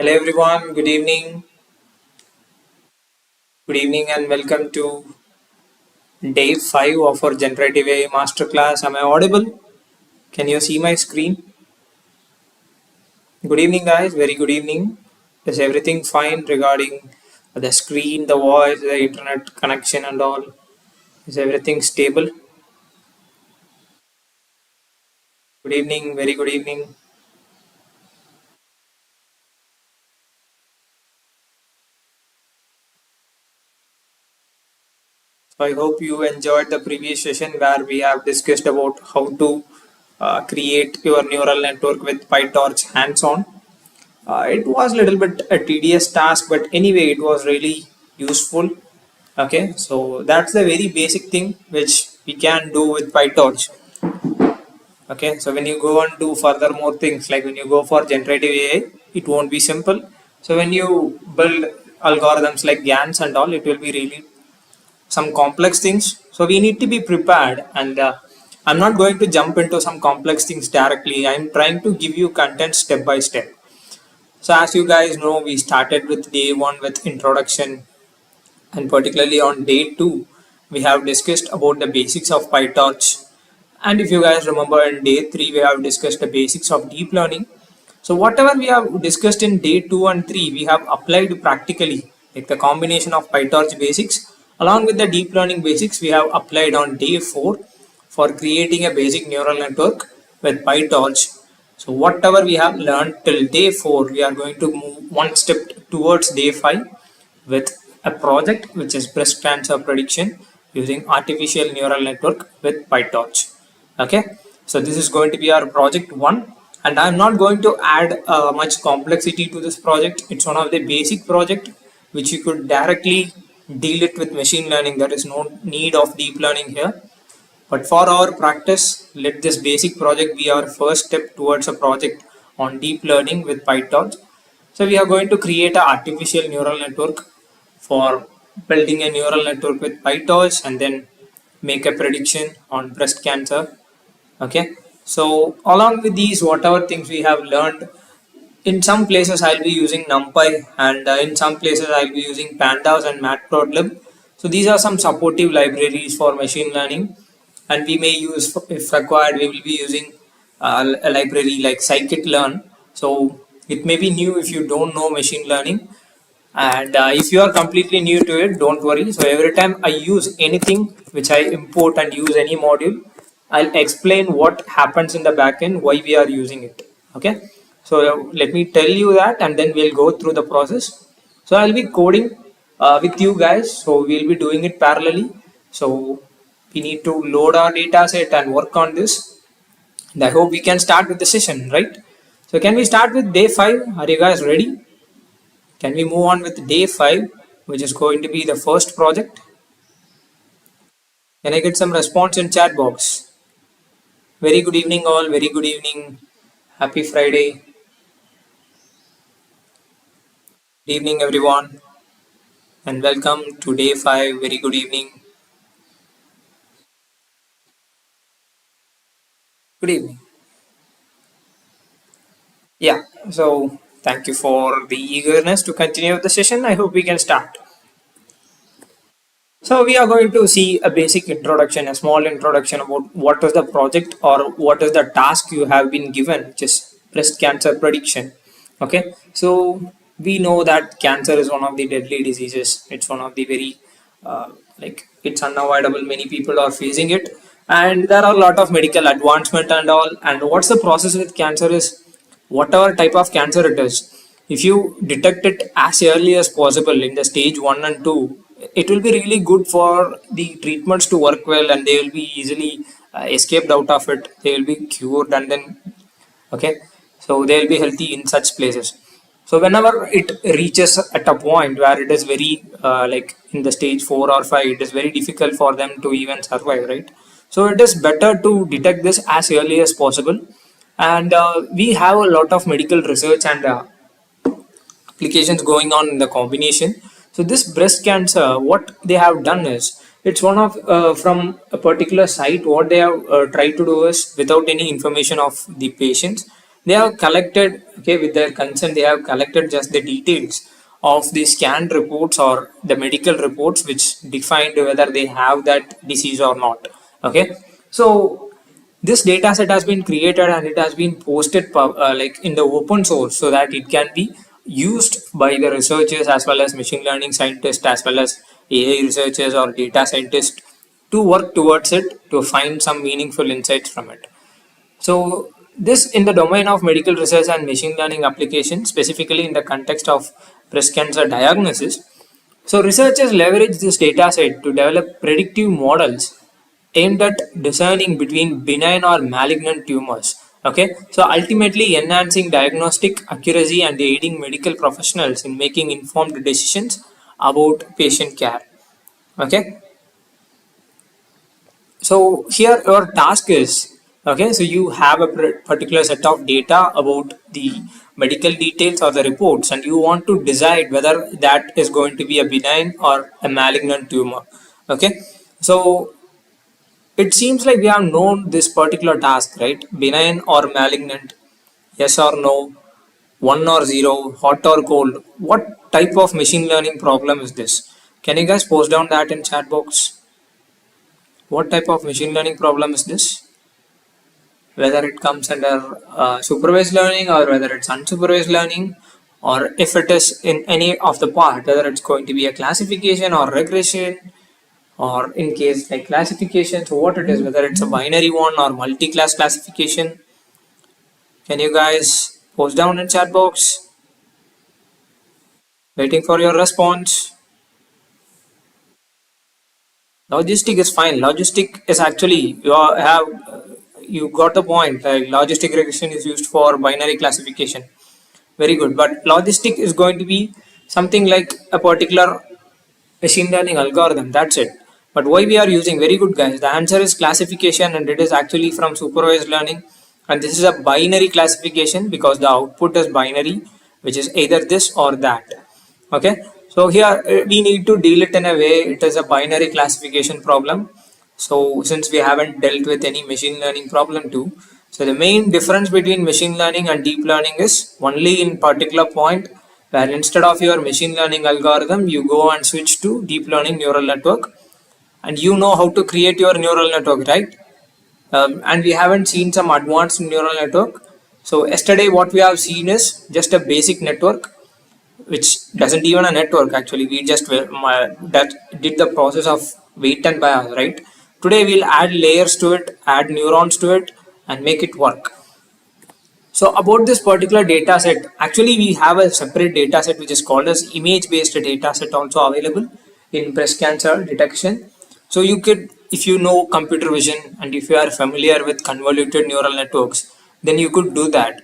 Hello everyone, good evening. Good evening and welcome to day 5 of our Generative AI Masterclass. Am I audible? Can you see my screen? Good evening guys, very good evening. Is everything fine regarding the screen, the voice, the internet connection and all? Is everything stable? Good evening, very good evening. So I hope you enjoyed the previous session where we have discussed about how to create your neural network with PyTorch hands-on. It was a little bit a tedious task, but anyway, it was really useful. Okay, so that's the very basic thing which we can do with PyTorch. Okay, so when you go and do further more things, like when you go for generative AI, it won't be simple. So when you build algorithms like GANs and all, it will be really some complex things. So we need to be prepared, and I'm not going to jump into some complex things directly. I'm trying to give you content step by step. So as you guys know, we started with day 1 with introduction, and particularly on day 2, we have discussed about the basics of PyTorch. And if you guys remember, in day 3, we have discussed the basics of deep learning. So whatever we have discussed in day 2 and 3, we have applied practically, like the combination of PyTorch basics along with the deep learning basics we have applied on day 4 for creating a basic neural network with PyTorch. So whatever we have learned till day 4, we are going to move one step towards day 5 with a project which is breast cancer prediction using artificial neural network with PyTorch. Okay, so this is going to be our project 1, and I'm not going to add much complexity to this project. It's one of the basic project which you could directly deal it with machine learning. There is no need of deep learning here, but for our practice, let this basic project be our first step towards a project on deep learning with PyTorch. So we are going to create an artificial neural network for building a neural network with PyTorch and then make a prediction on breast cancer. Okay. So along with these, whatever things we have learned, in some places I'll be using NumPy, and in some places I'll be using Pandas and Matplotlib. So these are some supportive libraries for machine learning, and we may use, if required, we will be using a library like scikit-learn. So it may be new if you don't know machine learning, and if you are completely new to it, don't worry. So every time I use anything which I import and use any module, I'll explain what happens in the backend, why we are using it. Okay, so let me tell you that, and then we'll go through the process. So I'll be coding with you guys, so we'll be doing it parallelly. So we need to load our data set and work on this, and I hope we can start with the session, right? So can we start with day 5? Are you guys ready? Can we move on with day 5, which is going to be the first project? Can I get some response in chat box? Very good evening all, very good evening. Happy Friday. Good evening everyone, and welcome to day 5. Very good evening. Good evening. Yeah, so thank you for the eagerness to continue the session. I hope we can start. So we are going to see a basic introduction, a small introduction about what is the project or what is the task you have been given, which is breast cancer prediction. Okay, so we know that cancer is one of the deadly diseases. It's one of the very like it's unavoidable. Many people are facing it, and there are a lot of medical advancement and all. And what's the process with cancer is, whatever type of cancer it is, if you detect it as early as possible in the stage 1 and 2, it will be really good for the treatments to work well, and they will be easily escaped out of it. They will be cured, and then okay, so they will be healthy in such places. So whenever it reaches at a point where it is very like in the stage 4 or 5, it is very difficult for them to even survive, right? So it is better to detect this as early as possible, and we have a lot of medical research and applications going on in the combination. So this breast cancer, what they have done is, it's one of from a particular site. What they have tried to do is, without any information of the patients, They have collected, okay, with their consent, they have collected just the details of the scanned reports or the medical reports which defined whether they have that disease or not. Okay, so this data set has been created and it has been posted like in the open source so that it can be used by the researchers as well as machine learning scientists as well as AI researchers or data scientists to work towards it to find some meaningful insights from it. So this in the domain of medical research and machine learning applications, specifically in the context of breast cancer diagnosis. So researchers leverage this data set to develop predictive models aimed at discerning between benign or malignant tumors. Okay, so ultimately enhancing diagnostic accuracy and aiding medical professionals in making informed decisions about patient care. Okay, so here your task is, okay, so you have a particular set of data about the medical details or the reports and you want to decide whether that is going to be a benign or a malignant tumor. Okay, so it seems like we have known this particular task, right? Benign or malignant, yes or no, 1 or 0, hot or cold. What type of machine learning problem is this? Can you guys post down that in chat box? What type of machine learning problem is this? Whether it comes under supervised learning or whether it's unsupervised learning, or if it is in any of the part, whether it's going to be a classification or regression, or in case like classification, so what it is, whether it's a binary one or multi-class classification. Can you guys post down in chat box? Waiting for your response. Logistic is fine. Logistic is actually you got the point. Like logistic regression is used for binary classification. Very good. But logistic is going to be something like a particular machine learning algorithm. That's it. But why we are using, very good guys. The answer is classification and it is actually from supervised learning. And this is a binary classification because the output is binary, which is either this or that. Okay, so here we need to deal it in a way it is a binary classification problem. So since we haven't dealt with any machine learning problem too, so the main difference between machine learning and deep learning is only in particular point where instead of your machine learning algorithm you go and switch to deep learning neural network and you know how to create your neural network, right? And we haven't seen some advanced neural network. So yesterday what we have seen is just a basic network which doesn't even a network. Actually we just that did the process of weight and bias, right? Today we'll add layers to it, add neurons to it and make it work. So about this particular data set, actually we have a separate data set which is called as image based data set also available in breast cancer detection. So you could, if you know computer vision and if you are familiar with convoluted neural networks, then you could do that,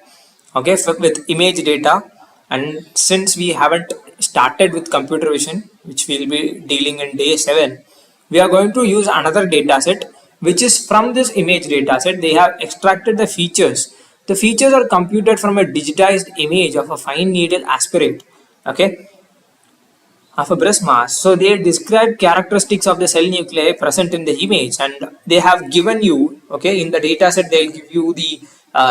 okay, with image data. And since we haven't started with computer vision, which we'll be dealing in day 7, we are going to use another data set which is from this image data set. They have extracted the features. The features are computed from a digitized image of a fine needle aspirate, okay, of a breast mass. So they describe characteristics of the cell nuclei present in the image, and they have given you, okay, in the data set they'll give you the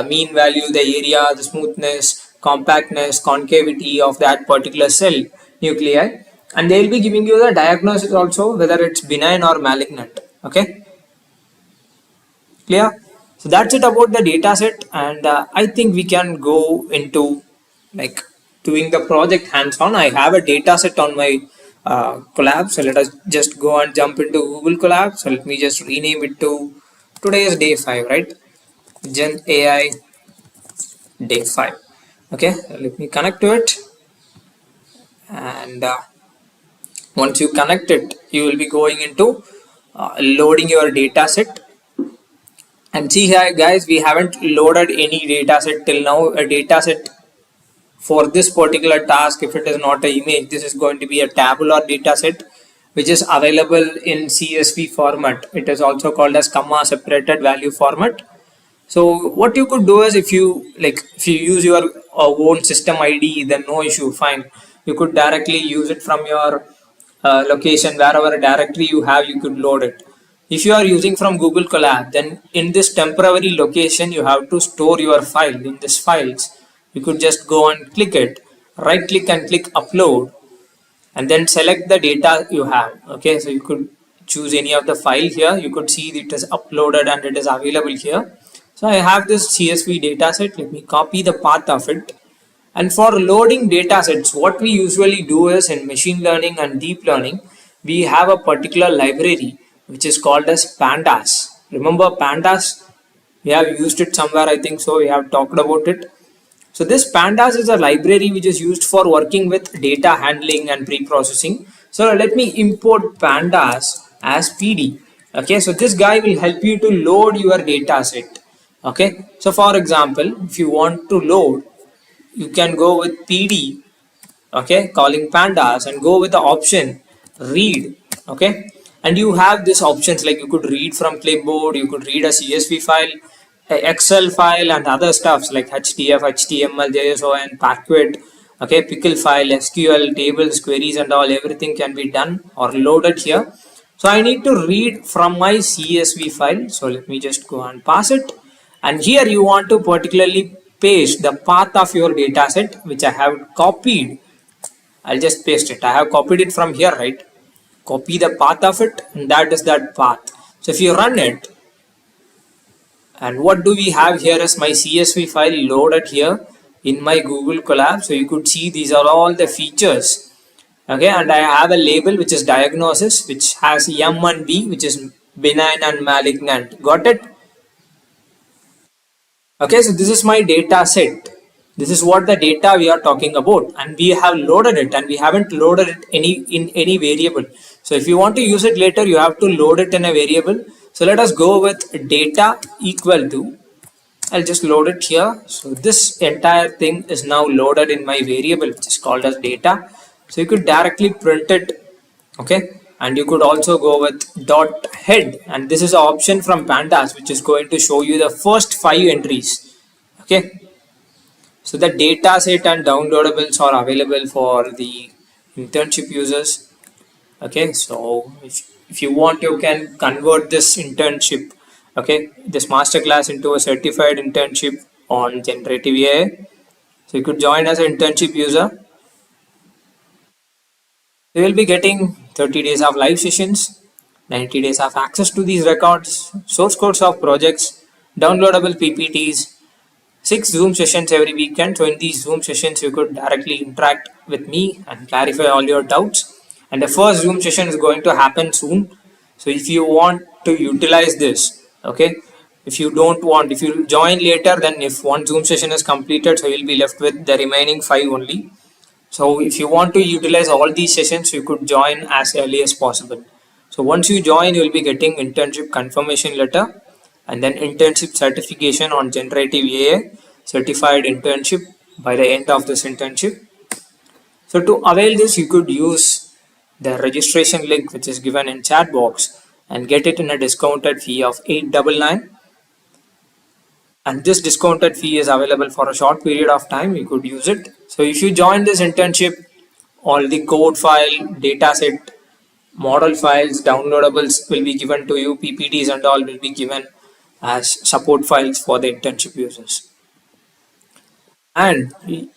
mean value, the area, the smoothness, compactness, concavity of that particular cell nuclei, and they'll be giving you the diagnosis also whether it's benign or malignant. Okay, clear? So that's it about the data set, and I think we can go into like doing the project hands-on. I have a data set on my collab, so let us just go and jump into Google Collab. So let me just rename it to today is day 5, right? Gen AI day 5. Okay, let me connect to it, and once you connect it you will be going into loading your data set. And see here guys, we haven't loaded any data set till now. A data set for this particular task, if it is not an image, this is going to be a tabular data set which is available in CSV format. It is also called as comma separated value format. So what you could do is, if you use your own system ID, then no issue, fine. You could directly use it from your location, wherever directory you have, you could load it. If you are using from Google Colab, then in this temporary location, you have to store your file. In this files, you could just go and click it, right click and click upload, and then select the data you have. Okay, so you could choose any of the file here. You could see it is uploaded and it is available here. So I have this CSV dataset. Let me copy the path of it. And for loading datasets, what we usually do is in machine learning and deep learning, we have a particular library which is called as pandas. Remember pandas? We have used it somewhere, I think so. We have talked about it. So this pandas is a library which is used for working with data handling and pre-processing. So let me import pandas as PD. Okay, so this guy will help you to load your data set. Okay, so for example, if you want to load, you can go with PD, okay, calling pandas, and go with the option read. Okay, and you have these options like you could read from clipboard, you could read a CSV file, a Excel file, and other stuffs like HDF, HTML, JSON, Packit, okay, pickle file, SQL, tables, queries, and all. Everything can be done or loaded here. So I need to read from my CSV file. So let me just go and pass it. And here you want to particularly paste the path of your dataset, which I have copied. I'll just paste it. I have copied it from here, right? Copy the path of it, and that is that path. So if you run it, and what do we have here is my CSV file loaded here in my Google Colab. So you could see these are all the features. Okay, and I have a label which is diagnosis, which has M and B, which is benign and malignant. Got it? Okay, so this is my data set. This is what the data we are talking about, and we have loaded it, and we haven't loaded it in any variable. So if you want to use it later, you have to load it in a variable. So let us go with data equal to, I'll just load it here. So this entire thing is now loaded in my variable, which is called as data. So you could directly print it, okay, and you could also go with dot head, and this is an option from pandas which is going to show you the first 5 entries. Okay, so the data set and downloadables are available for the internship users. Okay, so if you want, you can convert this internship, okay, this masterclass into a certified internship on generative AI. So you could join as an internship user. You will be getting 30 days of live sessions, 90 days of access to these records, source codes of projects, downloadable PPTs, 6 Zoom sessions every weekend. So in these Zoom sessions, you could directly interact with me and clarify all your doubts. And the first Zoom session is going to happen soon. So if you want to utilize this, okay, if you don't want, if you join later, then if one Zoom session is completed, so you'll be left with the remaining 5 only. So if you want to utilize all these sessions, you could join as early as possible. So once you join, you will be getting internship confirmation letter and then internship certification on generative AI, certified internship by the end of this internship. So to avail this, you could use the registration link which is given in chat box and get it in a discounted fee of $899. And this discounted fee is available for a short period of time. You could use it. So if you join this internship, all the code file, dataset, model files, downloadables will be given to you. PPTs and all will be given as support files for the internship users. And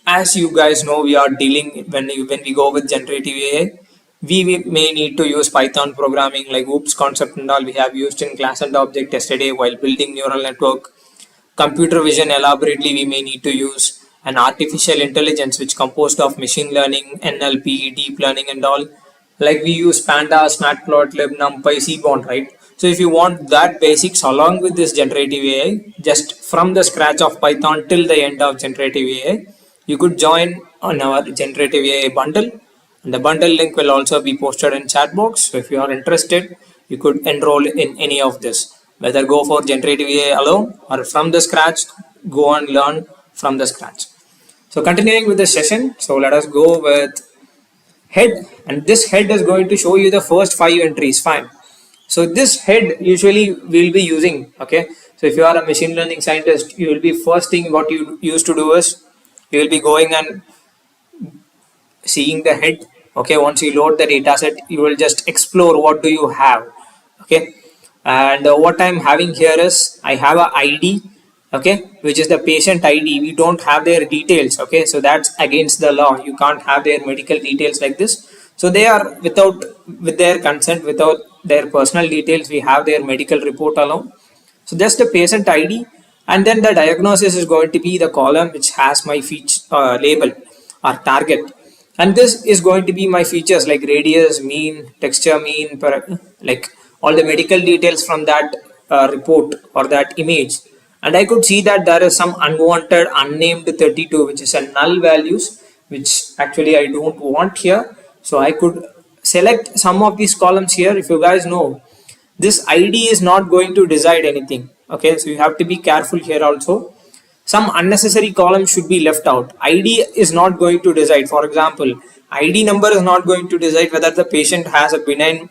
as you guys know, we are dealing when we go with generative AI, we may need to use Python programming like OOPS concept and all we have used in class and object yesterday while building neural network. Computer vision elaborately we may need to use, an artificial intelligence which composed of machine learning, NLP, deep learning and all. Like we use pandas, matplotlib, numpy, seaborn, right? So if you want that basics along with this generative AI, just from the scratch of Python till the end of generative AI, you could join on our generative AI bundle. And the bundle link will also be posted in chat box. So if you are interested, you could enroll in any of this. Whether go for generative AI alone or from the scratch, go and learn from the scratch. So continuing with the session, so let us go with head, and this head is going to show you the first 5 entries. Fine. So this head usually we'll be using. Okay. So if you are a machine learning scientist, you will be first thing what you used to do is you will be going and seeing the head. Okay. Once you load the data set, you will just explore what do you have. Okay. And what I'm having here is I have a ID, okay, which is the patient ID. We don't have their details, okay, so that's against the law. You can't have their medical details like this. So they are without, with their consent, without their personal details, we have their medical report alone. So just the patient ID, and then the diagnosis is going to be the column which has my feature label or target, and this is going to be my features like radius, mean, texture, mean, like all the medical details from that report or that image. And I could see that there is some unwanted unnamed 32, which is a null values, which actually I don't want here. So I could select some of these columns here. If you guys know, this id is not going to decide anything, okay, so you have to be careful here also. Some unnecessary columns should be left out. Id is not going to decide. For example, id number is not going to decide whether the patient has a benign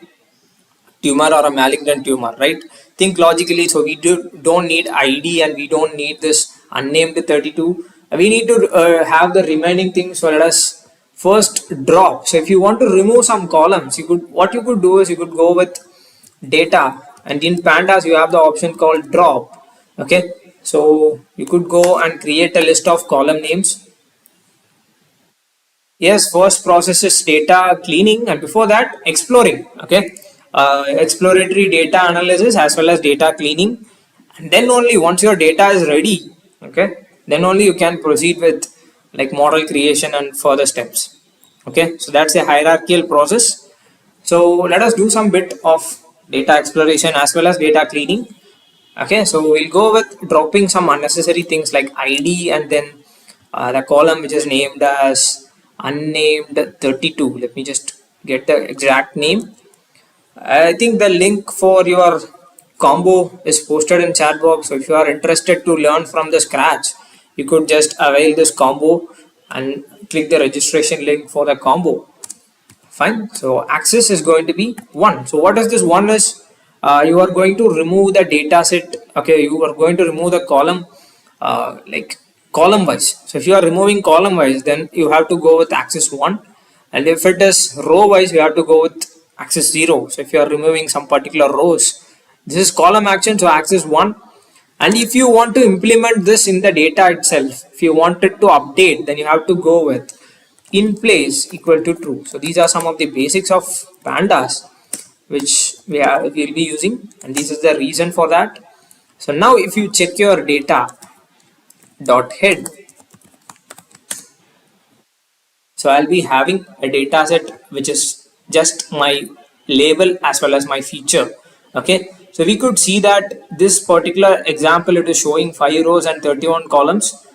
tumor or a malignant tumor, right? Think logically. So we don't need id, and we don't need this unnamed 32. We need to have the remaining things. So let us first drop. So if you want to remove some columns, you could, what you could do is you could go with data, and in pandas you have the option called drop, okay. So you could go and create a list of column names. Yes, first process is data cleaning, and before that exploring, okay. Exploratory data analysis as well as data cleaning, and then only once your data is ready, okay, then only you can proceed with like model creation and further steps, okay. So that's a hierarchical process. So let us do some bit of data exploration as well as data cleaning. Okay, so we'll go with dropping some unnecessary things like ID, and then the column which is named as unnamed 32. Let me just get the exact name. I think the link for your combo is posted in chat box. So if you are interested to learn from the scratch, you could just avail this combo and click the registration link for the combo. Fine. So axis is going to be 1. So what is this 1 is? You are going to remove the data set. Okay, you are going to remove the column like column wise. So if you are removing column wise, then you have to go with axis 1, and if it is row wise, you have to go with axis 0. So if you are removing some particular rows, this is column action, so axis 1. And if you want to implement this in the data itself, if you want it to update, then you have to go with in place equal to true. So these are some of the basics of pandas which we'll be using, and this is the reason for that. So now if you check your data dot head, so I'll be having a data set which is just my label as well as my feature, okay. So we could see that this particular example, it is showing 5 rows and 31 columns.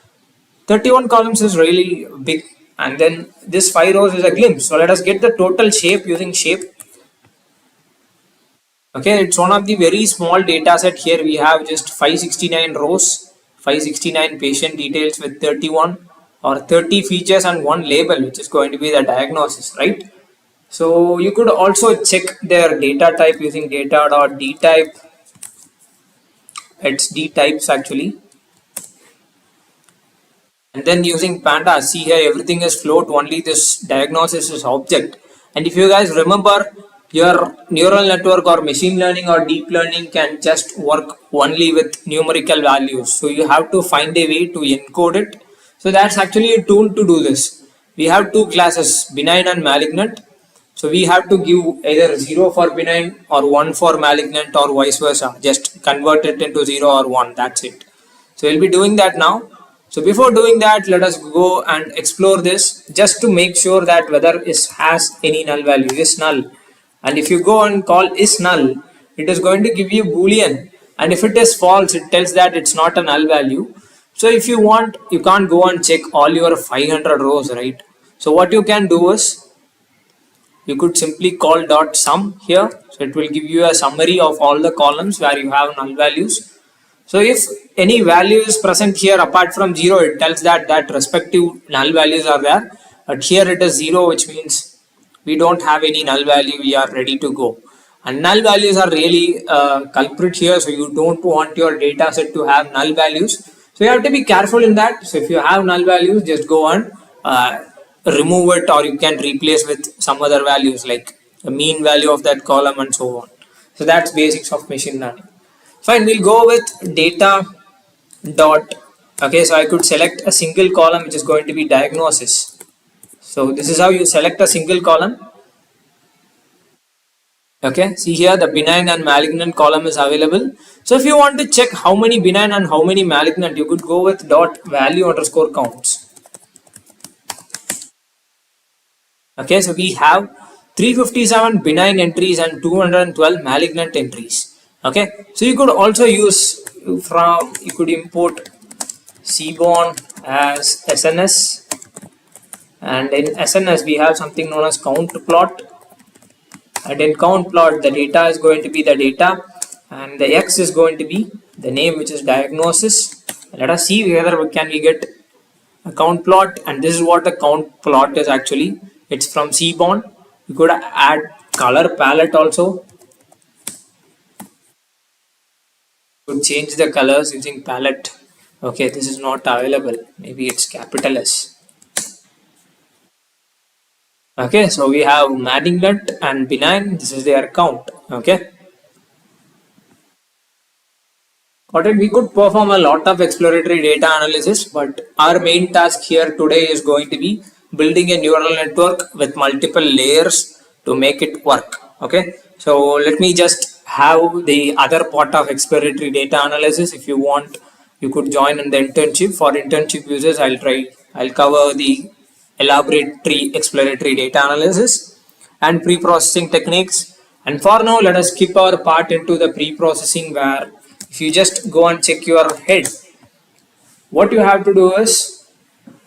31 columns is really big, and then this 5 rows is a glimpse. So let us get the total shape using shape. Okay, it's one of the very small data set. Here we have just 569 rows, 569 patient details with 31 or 30 features and one label, which is going to be the diagnosis, right? So you could also check their data type using data.dtype. It's d types actually. And then using pandas, see here everything is float, only this diagnosis is object. And if you guys remember, your neural network or machine learning or deep learning can just work only with numerical values. So you have to find a way to encode it. So that's actually a tool to do this. We have two classes, benign and malignant. So we have to give either 0 for benign or 1 for malignant, or vice versa. Just convert it into 0 or 1. That's it. So we'll be doing that now. So before doing that, let us go and explore this just to make sure that whether is has any null value, is null. And if you go and call is null, it is going to give you boolean. And if it is false, it tells that it's not a null value. So if you want, you can't go and check all your 500 rows, right? So what you can do is, you could simply call dot sum here. So it will give you a summary of all the columns where you have null values. So if any value is present here apart from 0, it tells that that respective null values are there. But here it is 0, which means we don't have any null value, we are ready to go. And null values are really culprit here, so you don't want your data set to have null values. So you have to be careful in that. So if you have null values, just go and remove it, or you can replace with some other values like the mean value of that column and so on. So that's basics of machine learning. Fine, we'll go with data dot. Okay, so I could select a single column which is going to be diagnosis. So this is how you select a single column. Okay, see here the benign and malignant column is available. So if you want to check how many benign and how many malignant, you could go with dot value underscore counts. Okay, so we have 357 benign entries and 212 malignant entries. Okay, so you could also use you could import Seaborn as SNS, and in SNS we have something known as count plot, and in count plot the data is going to be the data and the X is going to be the name, which is diagnosis. Let us see whether we get a count plot, and this is what the count plot is actually. It's from Seaborn. You could add color palette also. You could change the colors using palette. Okay, this is not available, maybe it's capital S. Okay, so we have malignant and benign. This is their count. Okay, got it. We could perform a lot of exploratory data analysis, but our main task here today is going to be building a neural network with multiple layers to make it work. Okay, so let me just have the other part of exploratory data analysis. If you want, you could join in the internship. For internship users, I'll cover the elaborate exploratory data analysis and pre-processing techniques. And for now, let us skip our part into the pre-processing, where if you just go and check your head, what you have to do is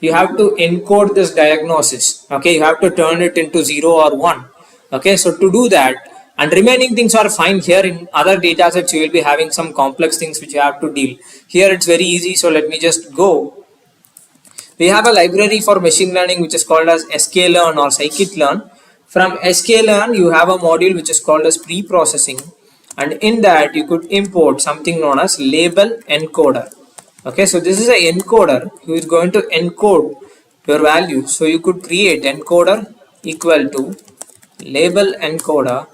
you have to encode this diagnosis. Okay, you have to turn it into 0 or 1. Okay, so to do that, and remaining things are fine. Here in other data sets you will be having some complex things which you have to deal. Here it's very easy, so let me just go. We have a library for machine learning which is called as sklearn or scikit-learn. From sklearn you have a module which is called as pre-processing, and in that you could import something known as label encoder. Okay, so this is an encoder who is going to encode your value. So you could create encoder equal to label encoder.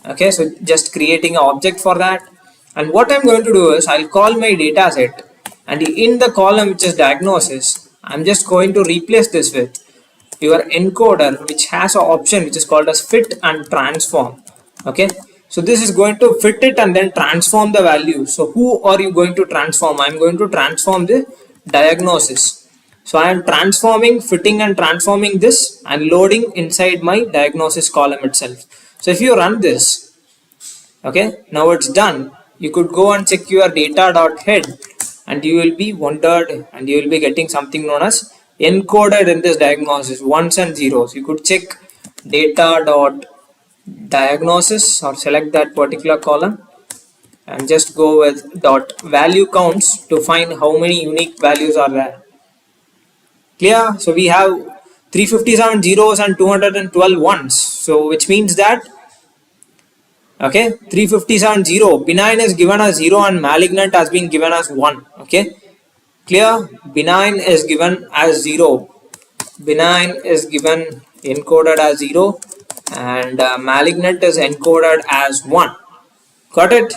Okay, so just creating an object for that. And what I'm going to do is I'll call my data set, and in the column which is diagnosis, I'm just going to replace this with your encoder, which has an option which is called as fit and transform. Okay, so this is going to fit it and then transform the value. So who are you going to transform? I'm going to transform the diagnosis. So I am transforming, fitting and transforming this and loading inside my diagnosis column itself. So if you run this, okay, now it's done. You could go and check your data.head, and you will be wondered, and you will be getting something known as encoded in this diagnosis ones and zeros. You could check data.diagnosis or select that particular column and just go with dot value counts to find how many unique values are there. Clear? So we have 357 zeros and 212 ones. So which means that, okay, 357 0 benign is given as 0 and malignant has been given as 1. Okay, clear? Benign is given as 0, benign is given encoded as 0, and malignant is encoded as 1. Got it?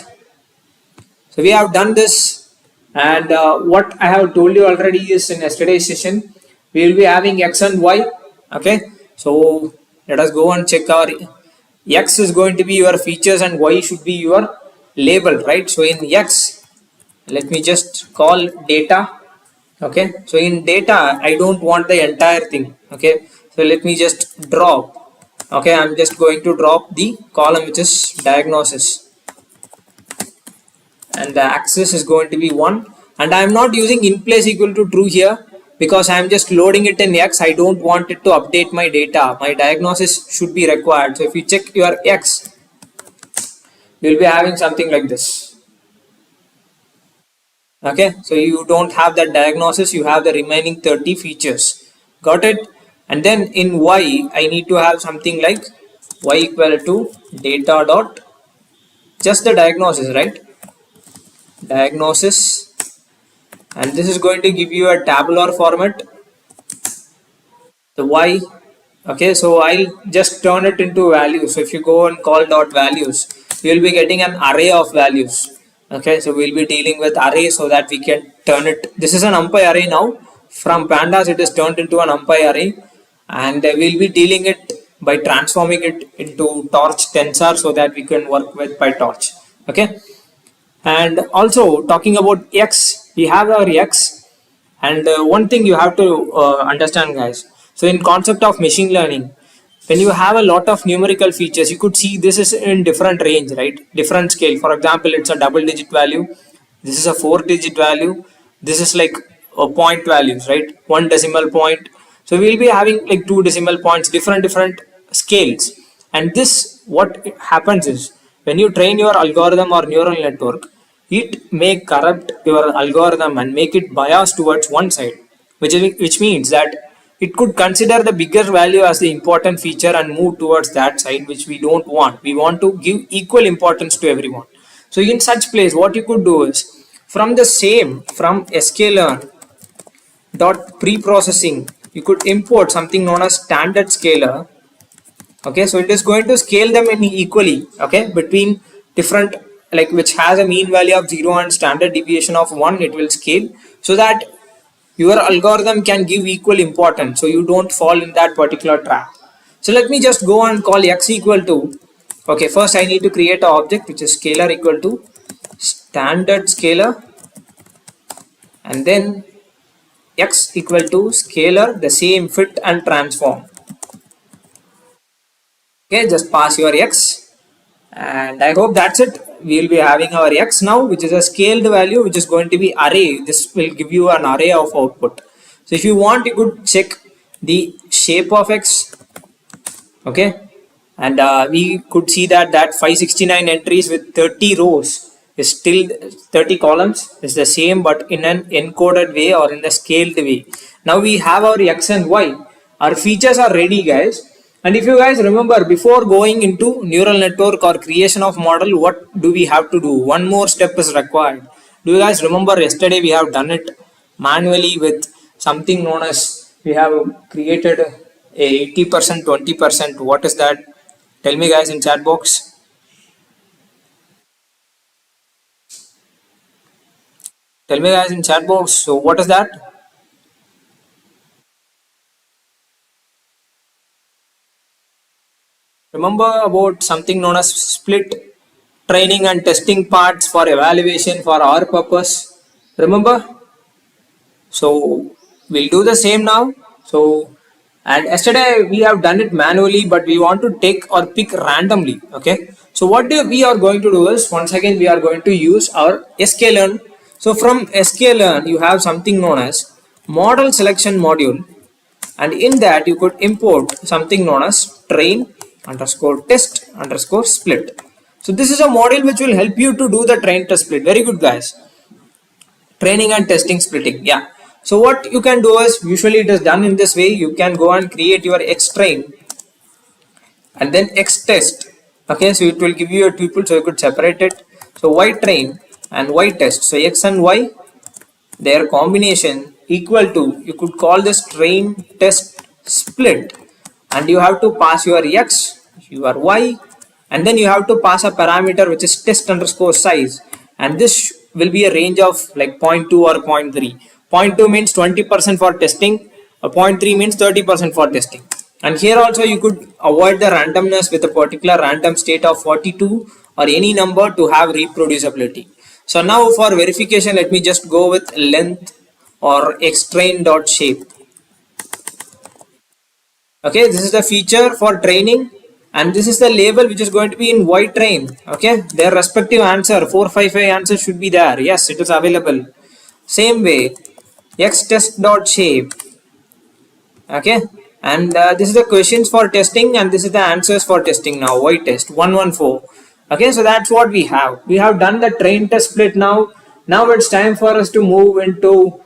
So we have done this, and what I have told you already is in yesterday's session we will be having x and y. Okay, so let us go and check our x is going to be your features and y should be your label, right? So in x, let me just call data. Okay, so in data I don't want the entire thing. Okay, so let me just drop. Okay, I'm just going to drop the column which is diagnosis, and the axis is going to be 1, and I am not using in place equal to true here because I am just loading it in x. I don't want it to update my data. My diagnosis should be required. So if you check your x, you will be having something like this. Okay, so you don't have that diagnosis, you have the remaining 30 features. Got it? And then in y I need to have something like y equal to data dot just the diagnosis, right? Diagnosis, and this is going to give you a tabular format, the y. Okay, so I'll just turn it into values. So if you go and call dot values, you'll be getting an array of values. Okay, so we'll be dealing with array so that we can turn it. This is an numpy array now. From pandas it is turned into an numpy array, and we'll be dealing it by transforming it into torch tensor so that we can work with pytorch. Okay, and also talking about x, we have our x. And one thing you have to understand, guys, so in concept of machine learning, when you have a lot of numerical features, you could see this is in different range, right? Different scale. For example, it's a double digit value, this is a 4-digit value, this is like point values, right? One decimal point. So we'll be having like two decimal points, different scales. And this, what happens is, when you train your algorithm or neural network, it may corrupt your algorithm and make it biased towards one side, which means that it could consider the bigger value as the important feature and move towards that side, which we don't want. We want to give equal importance to everyone. So in such place, what you could do is, from the same, from sklearn dot pre-processing, you could import something known as standard scaler. Okay, so it is going to scale them in equally, okay, between different, like which has a mean value of 0 and standard deviation of 1. It will scale so that your algorithm can give equal importance, so you don't fall in that particular trap. So let me just go and call x equal to, okay, first I need to create an object which is scalar equal to standard scaler, and then x equal to scalar the same fit and transform. Okay, just pass your x, and I hope that's it. We will be having our x now, which is a scaled value, which is going to be array. This will give you an array of output. So if you want, you could check the shape of x. Okay, and we could see that 569 entries with 30 rows is still 30 columns is the same, but in an encoded way or in a scaled way. Now we have our x and y. Our features are ready, guys. And if you guys remember, before going into neural network or creation of model, what do we have to do? One more step is required. Do you guys remember yesterday we have done it manually with something known as, we have created a 80%, 20%. What is that? Tell me, guys, in chat box. Tell me, guys, in chat box. So what is that? Remember about something known as split training and testing parts for evaluation for our purpose. Remember? So we'll do the same now. So, and yesterday we have done it manually, but we want to take or pick randomly. Okay, so what we are going to do is, once again we are going to use our sklearn. So from sklearn you have something known as model selection module, and in that you could import something known as train underscore test underscore split. So this is a module which will help you to do the train test split. Very good, guys. Training and testing splitting. Yeah, so what you can do is, usually it is done in this way. You can go and create your x train and then x test. Okay, so it will give you a tuple, so you could separate it. So y train and y test, so x and y, their combination equal to, you could call this train test split, and you have to pass your x, your y, and then you have to pass a parameter which is test underscore size, and this will be a range of like 0.2 or 0.3. 0.2 means 20% for testing, 0.3 means 30% for testing. And here also you could avoid the randomness with a particular random state of 42 or any number to have reproducibility. So now for verification, let me just go with length or xtrain dot shape. Okay, this is the feature for training, and this is the label which is going to be in y train. Okay, their respective answer 455 answers should be there. Yes, it is available. Same way, x test dot shape. Okay, and this is the questions for testing, and this is the answers for testing. Now y test 114. Okay, so that's what we have done the train test split. Now it's time for us to move into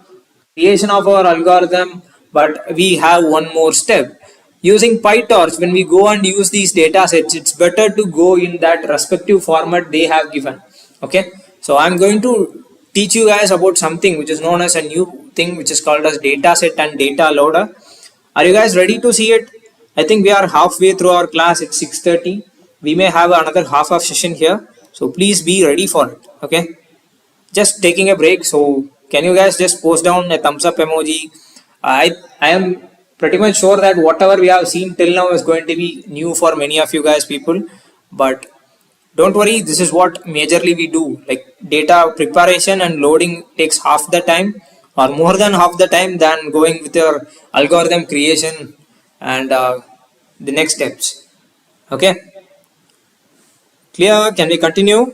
creation of our algorithm, but we have one more step. Using PyTorch, when we go and use these data sets, it's better to go in that respective format they have given. Okay, so I'm going to teach you guys about something which is known as a new thing which is called as dataset and data loader. Are you guys ready to see it? I think we are halfway through our class. It's 6:30. We may have another half of session here. So please be ready for it. Okay. Just taking a break. So can you guys just post down a thumbs up emoji? I am pretty much sure that whatever we have seen till now is going to be new for many of you guys people. But don't worry, this is what majorly we do. Like data preparation and loading takes half the time or more than half the time than going with your algorithm creation and the next steps. Okay, clear? Can we continue?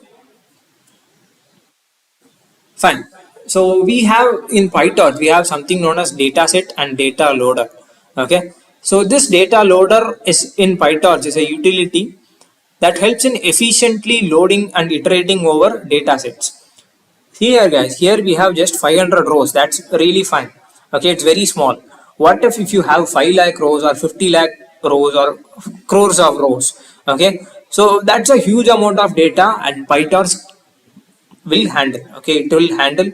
Fine. So we have in PyTorch, we have something known as dataset and data loader. Okay. So this data loader is in PyTorch is a utility that helps in efficiently loading and iterating over datasets. Here guys, here we have just 500 rows. That's really fine. Okay, it's very small. What if you have 5 lakh rows or 50 lakh rows or crores of rows? Okay, so that's a huge amount of data and PyTorch will handle. Okay, it will handle.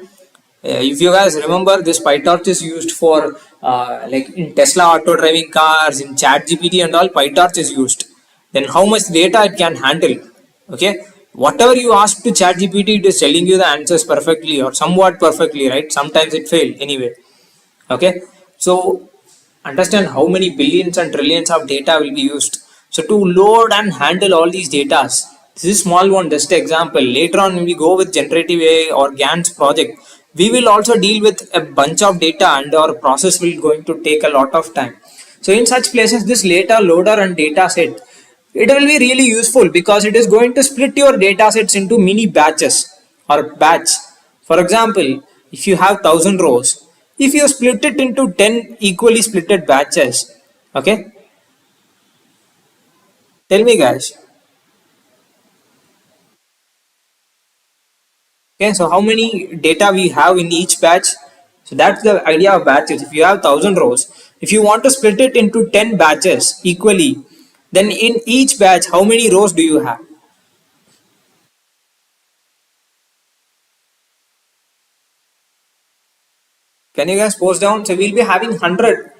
If you guys remember, this PyTorch is used for like in Tesla auto driving cars, in chat gpt and all. PyTorch is used. Then how much data it can handle? Okay, whatever you ask to chat gpt, it is telling you the answers perfectly or somewhat perfectly, right? Sometimes it fails anyway. Okay, so understand how many billions and trillions of data will be used. So to load and handle all these data, this is small one, just example. Later on when we go with generative AI or GANs project, we will also deal with a bunch of data and our process will going to take a lot of time. So in such places, this data loader and data set, it will be really useful because it is going to split your data sets into mini batches or batch. For example, if you have 1000 rows, if you split it into 10 equally splitted batches, okay, tell me guys. Okay, so how many data we have in each batch? So that's the idea of batches. If you have 1000 rows, if you want to split it into 10 batches equally, then in each batch, how many rows do you have? Can you guys post down? So we'll be having 100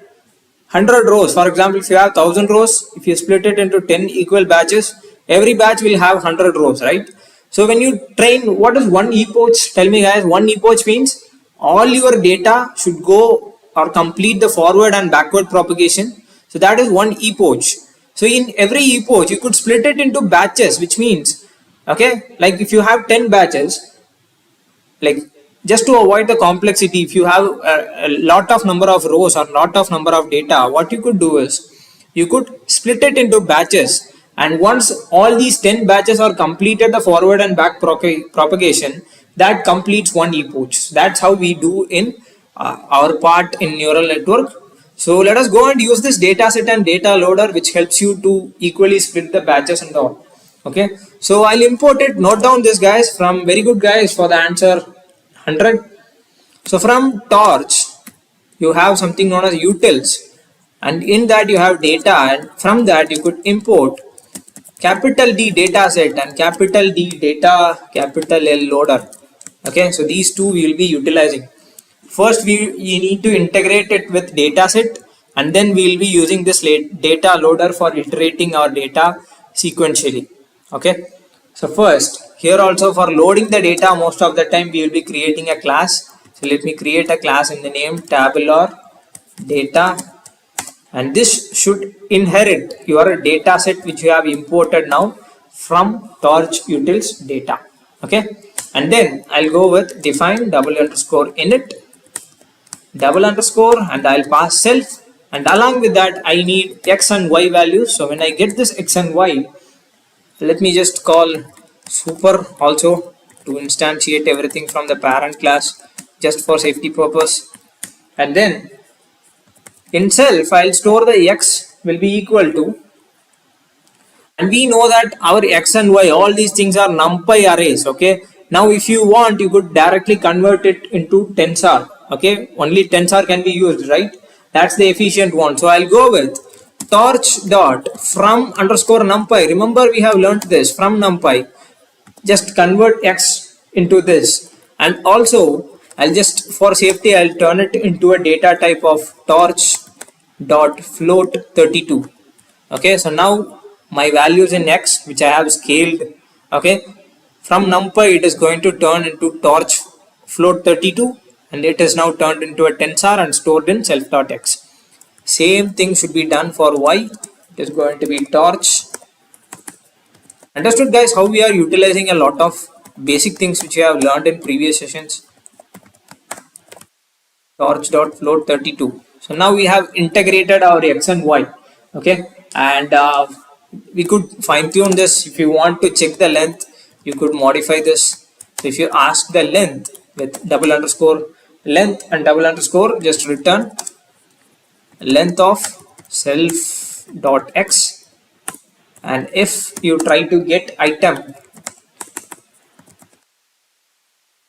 rows. For example, if you have 1000 rows, if you split it into 10 equal batches, every batch will have 100 rows, right? So when you train, what is one epoch? Tell me guys, one epoch means all your data should go or complete the forward and backward propagation. So that is one epoch. So in every epoch, you could split it into batches, which means, okay, like if you have 10 batches, like just to avoid the complexity, if you have a lot of number of rows or lot of number of data, what you could do is you could split it into batches, and once all these 10 batches are completed the forward and back propagation, that completes one epoch. That's how we do in our part in neural network. So let us go and use this data set and data loader, which helps you to equally split the batches and all. Okay, so I'll import it. Note down this guys, from very good guys for the answer 100. So from torch you have something known as utils, and in that you have data, and from that you could import capital D data set and capital D data, capital L loader. Okay, so these two we will be utilizing. First we need to integrate it with data set, and then we will be using this data loader for iterating our data sequentially. Okay, so first here also for loading the data, most of the time we will be creating a class. So let me create a class in the name tabular data, and this should inherit your data set which you have imported now from torch utils data. Okay, and then I'll go with define double underscore init double underscore, and I'll pass self, and along with that I need x and y values. So when I get this x and y, let me just call super also to instantiate everything from the parent class just for safety purpose. And then in self I'll store the x will be equal to, and we know that our x and y, all these things are numpy arrays. Okay, now if you want, you could directly convert it into tensor. Okay, only tensor can be used, right? That's the efficient one. So I'll go with torch dot from underscore numpy. Remember we have learnt this from numpy, just convert x into this, and also I'll just for safety I'll turn it into a data type of torch dot float 32. Okay, so now my values in x which I have scaled, okay, from numpy it is going to turn into torch float 32, and it is now turned into a tensor and stored in self.x. Same thing should be done for y. It is going to be torch. Understood guys how we are utilizing a lot of basic things which we have learned in previous sessions. Torch.float 32. So now we have integrated our x and y. Okay, and we could fine tune this. If you want to check the length, you could modify this. So if you ask the length with double underscore length and double underscore, just return length of self dot x, and if you try to get item,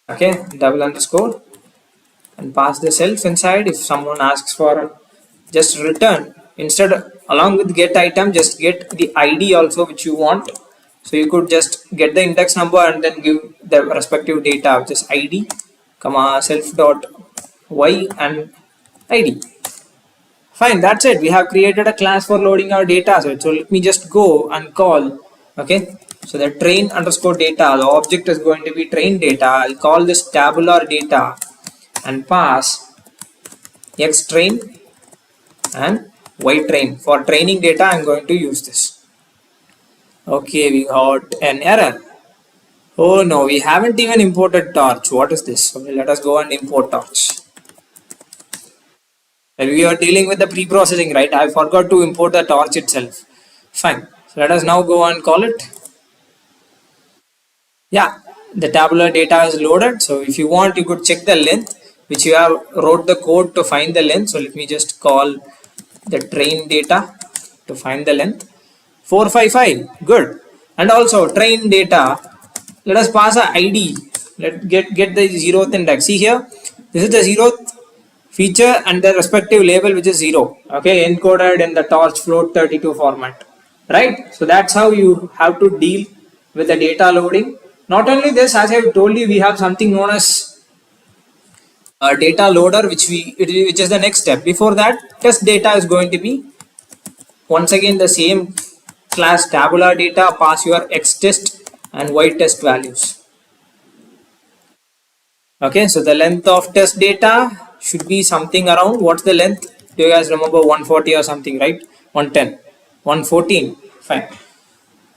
okay, double underscore and pass the self inside. If someone asks for, just return instead, along with get item, just get the id also which you want. So you could just get the index number and then give the respective data, which is id comma self dot y and id. Fine, that's it. We have created a class for loading our data set. So let me just go and call, okay. So the train underscore data, the object is going to be train data. I'll call this tabular data and pass x train and y train. For training data, I'm going to use this. Okay, we got an error. Oh no, we haven't even imported torch. What is this? Okay, let us go and import torch. And we are dealing with the pre-processing, right? I forgot to import the torch itself. Fine. So let us now go and call it. Yeah, the tabular data is loaded. So if you want, you could check the length, which you have wrote the code to find the length. So let me just call the train data to find the length. 455. Good. And also train data. Let us pass a ID. Let's get the 0th index. See here. This is the 0th feature and the respective label, which is 0, okay, encoded in the torch float 32 format, right? So that's how you have to deal with the data loading. Not only this, as I have told you, we have something known as a data loader, which is the next step. Before that, test data is going to be once again the same class tabular data. Pass your x test and y test values. Okay, so the length of test data should be something around, what's the length? Do you guys remember? 140 or something, right? 110, 114. Fine.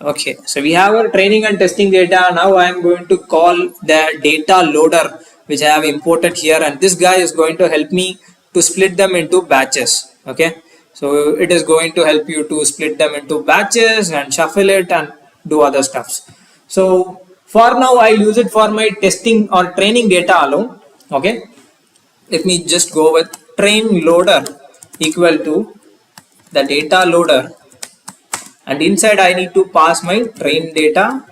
Okay, so we have our training and testing data. Now I am going to call the data loader, which I have imported here, and this guy is going to help me to split them into batches. Okay, so it is going to help you to split them into batches and shuffle it and do other stuffs. So for now, I'll use it for my testing or training data alone. Okay, let me just go with train loader equal to the data loader, and inside I need to pass my train data,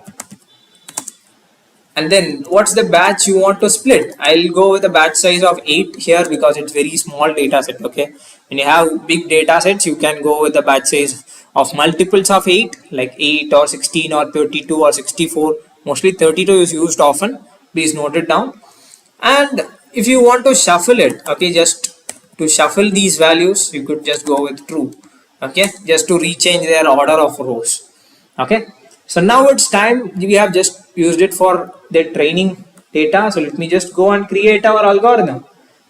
and then what's the batch you want to split. I'll go with a batch size of 8 here because it's very small data set. Okay, when you have big data sets, you can go with the batch size of multiples of 8, like 8 or 16 or 32 or 64. Mostly 32 is used often. Please note it down. And if you want to shuffle it, okay, just to shuffle these values, you could just go with true. Okay, just to rechange their order of rows. Okay, so now it's time. We have just used it for the training data. So let me just go and create our algorithm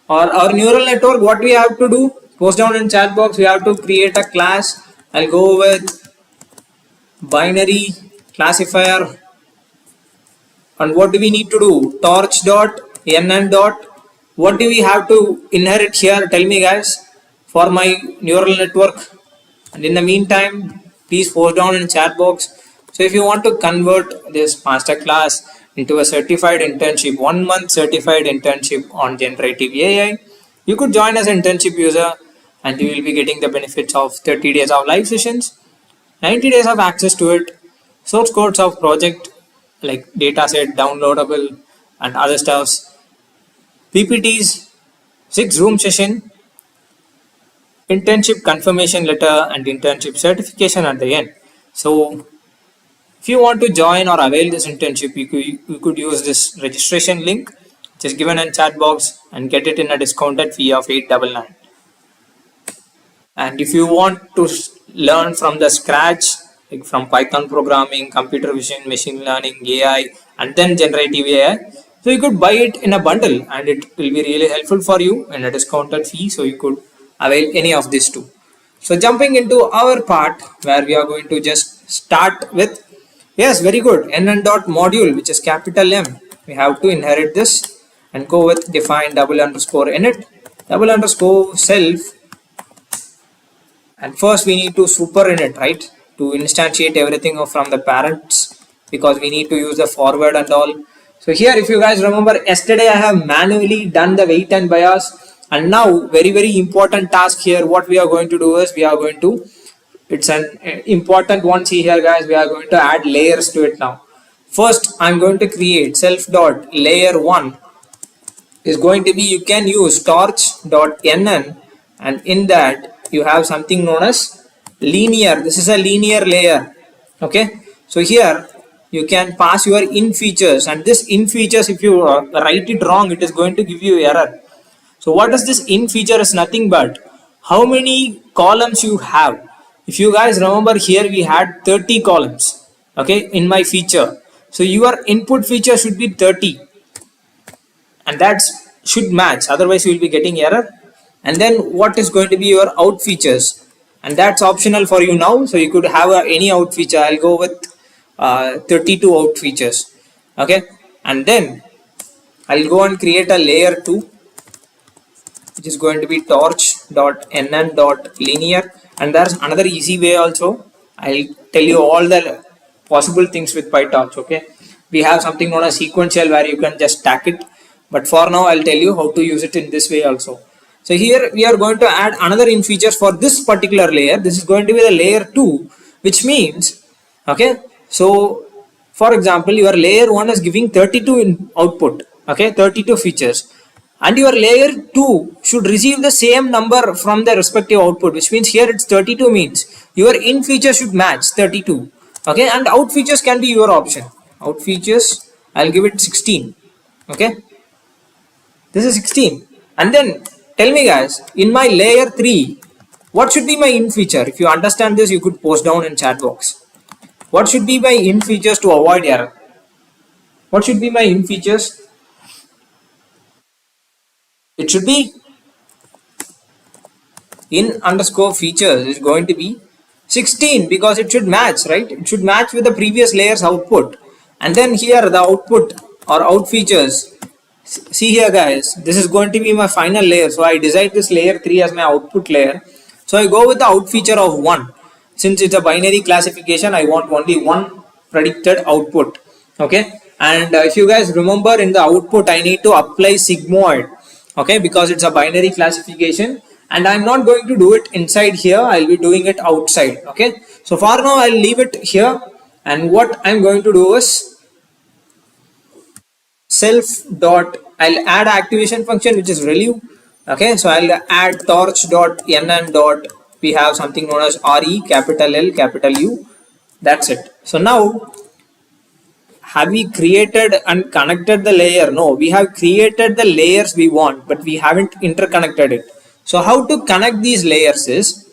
or our neural network. What we have to do, post down in chat box. We have to create a class. I'll go with binary classifier. And what do we need to do? Torch dot nn dot. What do we have to inherit here? Tell me, guys, for my neural network. And in the meantime, please post down in chat box. So if you want to convert this masterclass into a certified internship, 1 month certified internship on generative AI, you could join as an internship user, and you will be getting the benefits of 30 days of live sessions, 90 days of access to it, source codes of project like dataset, downloadable, and other stuffs, PPTs, 6 Zoom session, internship confirmation letter, and internship certification at the end. So if you want to join or avail this internship, you could use this registration link, which is given in chat box, and get it in a discounted fee of 899. And if you want to learn from the scratch, like from Python programming, computer vision, machine learning, AI, and then generative AI. So you could buy it in a bundle and it will be really helpful for you in a discounted fee. So you could avail any of these two. So jumping into our part where we are going to just start with, yes, very good, nn dot module, which is capital M. We have to inherit this and go with define double underscore init, double underscore self, and first we need to super init, right, to instantiate everything from the parents, because we need to use the forward and all. So here, if you guys remember, yesterday I have manually done the weight and bias, and now very important task here, what we are going to do is we are going to, it's an important one. See here guys, we are going to add layers to it now. First I'm going to create self dot layer 1 is going to be, you can use torch.nn, and in that you have something known as linear. This is a linear layer. Okay, so here you can pass your in features, and this in features, if you write it wrong, it is going to give you error. So what is this in feature? Is nothing but how many columns you have. If you guys remember, here we had 30 columns, okay, in my feature. So your input feature should be 30, and that should match, otherwise you will be getting error. And then what is going to be your out features, and that's optional for you now. So you could have any out feature. I'll go with 32 out features. Okay, and then I'll go and create a layer 2, which is going to be torch.nn.linear. And there's another easy way also. I'll tell you all the possible things with PyTorch. Okay, we have something known as sequential, where you can just stack it, but for now I'll tell you how to use it in this way also. So here we are going to add another in features for this particular layer. This is going to be the layer 2, which means, okay, so for example, your layer 1 is giving 32 in output, okay, 32 features, and your layer 2 should receive the same number from the respective output, which means here it's 32, means your in feature should match 32. Okay, and out features can be your option. Out features, I'll give it 16. Okay, this is 16. And then tell me guys, in my layer 3, what should be my in feature? If you understand this, you could post down in chat box. What should be my in features to avoid error? What should be my in features? It should be in underscore features is going to be 16, because it should match, right? It should match with the previous layer's output. And then here the output or out features, see here guys, this is going to be my final layer. So I decide this layer 3 as my output layer. So I go with the out feature of 1. Since it's a binary classification, I want only one predicted output. Okay, and if you guys remember, in the output I need to apply sigmoid, okay, because it's a binary classification, and I'm not going to do it inside here. I'll be doing it outside. Okay, so for now I'll leave it here, and what I'm going to do is self dot, I'll add activation function, which is relieve. Okay, so I'll add torch dot nn dot, we have something known as re, capital L, capital U. That's it. So now, have we created and connected the layer? No, we have created the layers we want, but we haven't interconnected it. So how to connect these layers is,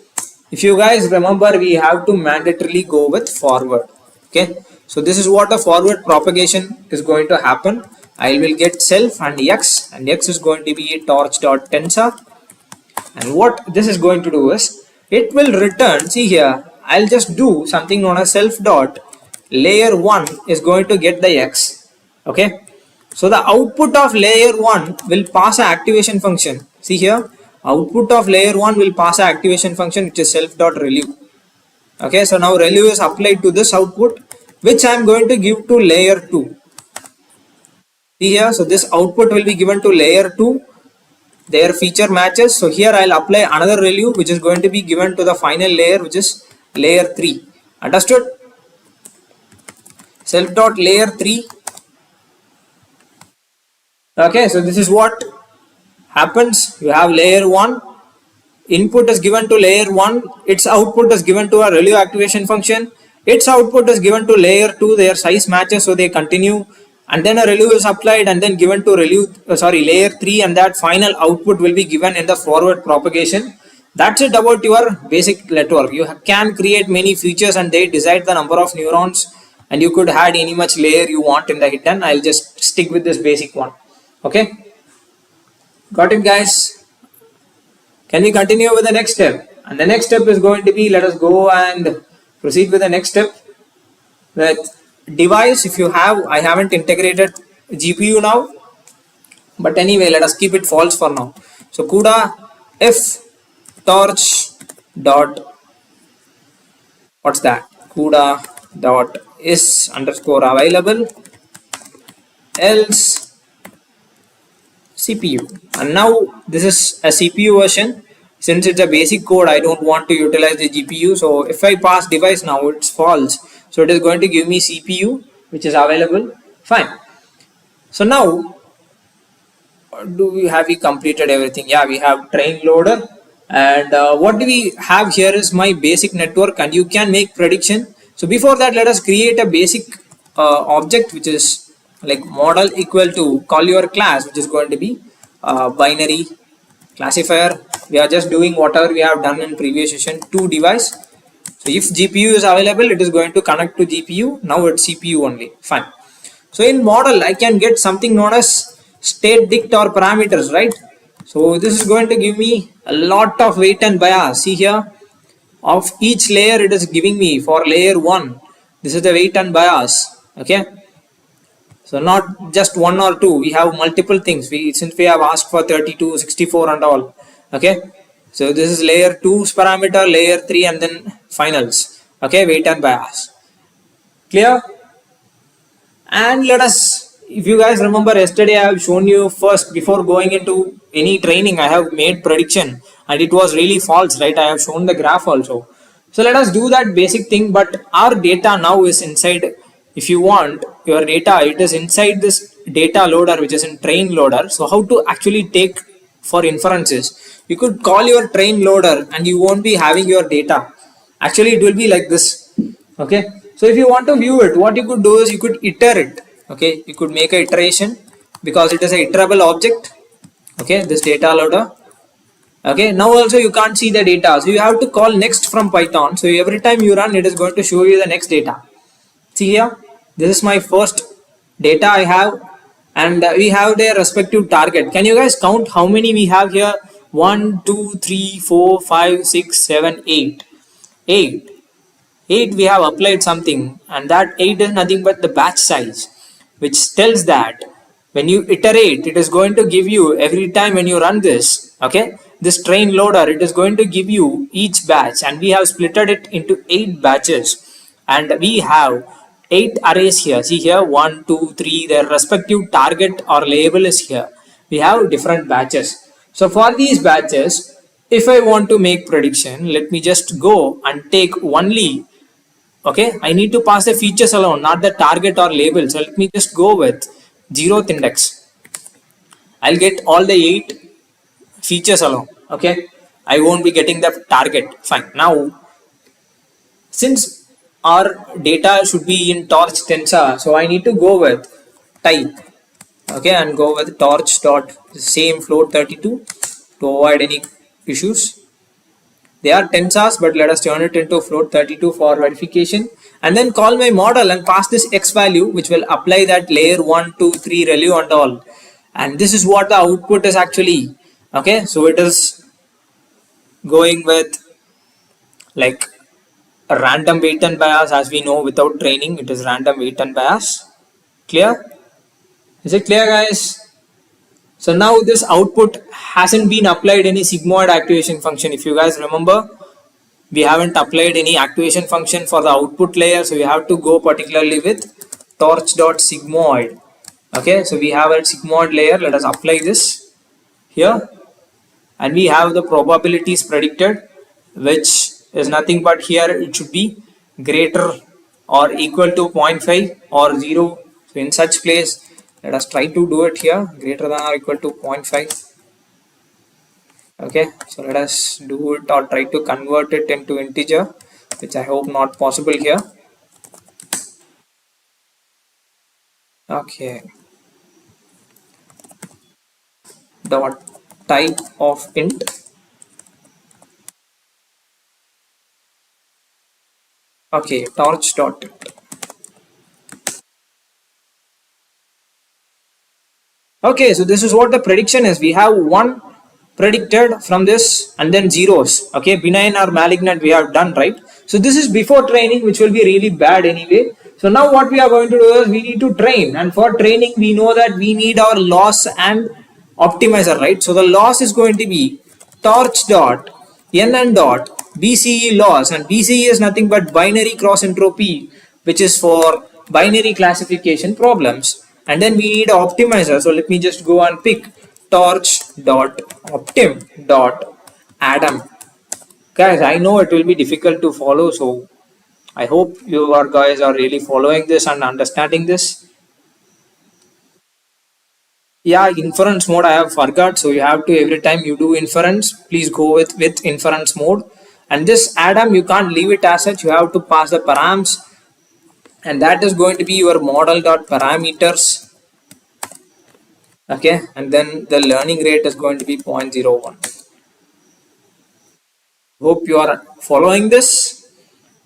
if you guys remember, we have to mandatorily go with forward. Okay, so this is what a forward propagation is going to happen. I will get self and x is going to be torch.tensor, and what this is going to do is, it will return, see here, I'll just do something known as self dot layer 1 is going to get the x. Okay, so the output of layer 1 will pass an activation function. See here, output of layer 1 will pass an activation function, which is self dot relieve. Okay, so now relieve is applied to this output, which I am going to give to layer 2. See here, so this output will be given to layer 2, their feature matches. So here I'll apply another relieve, which is going to be given to the final layer, which is layer 3. Understood? Self dot layer 3. Okay, so this is what happens. You have layer 1, input is given to layer 1, its output is given to a relieve activation function, its output is given to layer 2, their size matches, so they continue, and then a relieve is applied and then given to relieve layer 3, and that final output will be given in the forward propagation. That's it about your basic network. You can create many features and they decide the number of neurons, and you could add any much layer you want in the hidden. I'll just stick with this basic one. Okay, got it guys? Can we continue with the next step? And the next step is going to be, let us go and proceed with the next step. With device, if you have, I haven't integrated GPU now, but anyway, let us keep it false for now. So CUDA if torch dot, what's that? CUDA dot is underscore available else CPU. And now this is a CPU version. Since it's a basic code, I don't want to utilize the GPU. So if I pass device now, it's false. So it is going to give me CPU, which is available. Fine. So now, do we completed everything? Yeah, we have train loader. And what do we have here is my basic network, and you can make prediction. So before that, let us create a basic object, which is like model equal to call your class, which is going to be binary classifier. We are just doing whatever we have done in previous session to device. So if GPU is available, it is going to connect to GPU. Now it's CPU only. Fine. So in model, I can get something known as state dict or parameters, right? So this is going to give me a lot of weight and bias. See here, of each layer it is giving me for layer 1. This is the weight and bias. Okay. So not just one or two, we have multiple things. Since we have asked for 32, 64 and all. Okay. So this is layer 2's parameter, layer 3 and then finals. Okay, weight and bias. Clear? And let us, if you guys remember yesterday, I have shown you first before going into any training, I have made prediction and it was really false, right? I have shown the graph also. So let us do that basic thing, but our data now is inside. If you want your data, it is inside this data loader, which is in train loader. So how to actually take for inferences? You could call your train loader and you won't be having your data. Actually it will be like this. Okay, so if you want to view it, what you could do is you could iterate. Okay, you could make a iteration because it is a iterable object. Okay, this data loader. Okay, now also you can't see the data, so you have to call next from Python. So every time you run, it is going to show you the next data. See here, this is my first data I have, and we have their respective target. Can you guys count how many we have here? 1 2 3 4 5 6 7 8. 8. 8 we have applied something, and that 8 is nothing but the batch size, which tells that when you iterate, it is going to give you every time when you run this. Okay, this train loader, it is going to give you each batch, and we have splitted it into 8 batches, and we have 8 arrays here. See here, 1 2 3, their respective target or label is here. We have different batches. So for these batches, if I want to make prediction, let me just go and take only. Okay, I need to pass the features alone, not the target or label. So let me just go with 0th index. I'll get all the 8 features alone. Okay, I won't be getting the target. Fine. Now, since our data should be in torch tensor, so I need to go with type. Okay, and go with torch dot same float 32 to avoid any issues. They are tensors, but let us turn it into float 32 for verification, and then call my model and pass this x value, which will apply that layer 1 2 3 ReLU and all. And this is what the output is actually. Okay, so it is going with like a random weight and bias. As we know, without training, it is random weight and bias. Clear? Is it clear, guys? So now this output hasn't been applied any sigmoid activation function. If you guys remember, we haven't applied any activation function for the output layer, so we have to go particularly with torch.sigmoid. Okay, so we have a sigmoid layer. Let us apply this here, and we have the probabilities predicted, which is nothing but here it should be greater or equal to 0.5 or 0. So in such place, let us try to do it here, greater than or equal to 0.5. Okay, so let us do it or try to convert it into integer, which I hope not possible here. Okay, dot type of int Okay, torch dot. Okay, so this is what the prediction is. We have one predicted from this and then zeros. Okay, benign or malignant we have done, right? So this is before training, which will be really bad anyway. So now what we are going to do is we need to train, and for training we know that we need our loss and optimizer, right? So the loss is going to be torch dot nn dot BCE loss, and BCE is nothing but binary cross entropy, which is for binary classification problems. And then we need an optimizer. So let me just go and pick torch dot optim dot Adam. Guys, I know it will be difficult to follow, so I hope you are guys are really following this and understanding this. Yeah, inference mode I have forgot, so you have to, every time you do inference, please go with inference mode. And this Adam, you can't leave it as such, you have to pass the params, and that is going to be your model dot parameters. Okay, and then the learning rate is going to be 0.01. Hope you are following this.